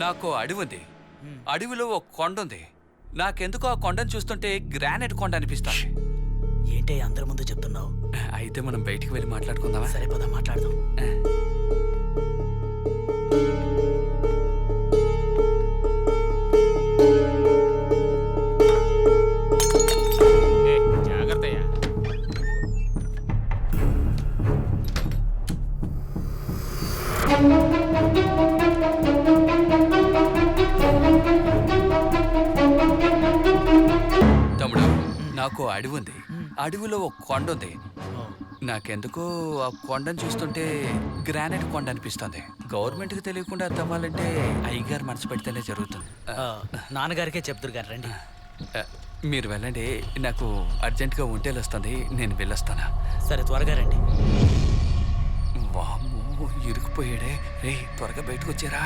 నాకు అడవి ఉంది. అడవిలో ఒక కొండ ఉంది. నాకెందుకో ఆ కొండను చూస్తుంటే గ్రానైట్ కొండ అనిపిస్తుంది. ఏంటి అందరి ముందు చెప్తున్నావు? అయితే మనం బయటికి వెళ్ళి మాట్లాడుకుందామా? సరే పద మాట్లాడదాం. జాగ్రత్తయ్యా. తమ్ముడు, నాకు అడవి ఉంది. అడవిలో ఒక కొండ ఉంది. నాకెందుకో ఆ కొండను చూస్తుంటే గ్రానైట్ కొండ అనిపిస్తుంది. గవర్నమెంట్కి తెలియకుండా తవ్వాలంటే అయ్యగారు మనసు పెడితేనే జరుగుతుంది. నాన్నగారికే చెప్తురు గారు, రండి. మీరు వెళ్ళండి, నాకు అర్జెంటుగా ఒంటేలు వస్తుంది, నేను వెళ్ళొస్తానా? సరే త్వరగా రండి. వామ్మో, ఇరుకుపోయాడే. రే, త్వరగా బయటకు వచ్చారా?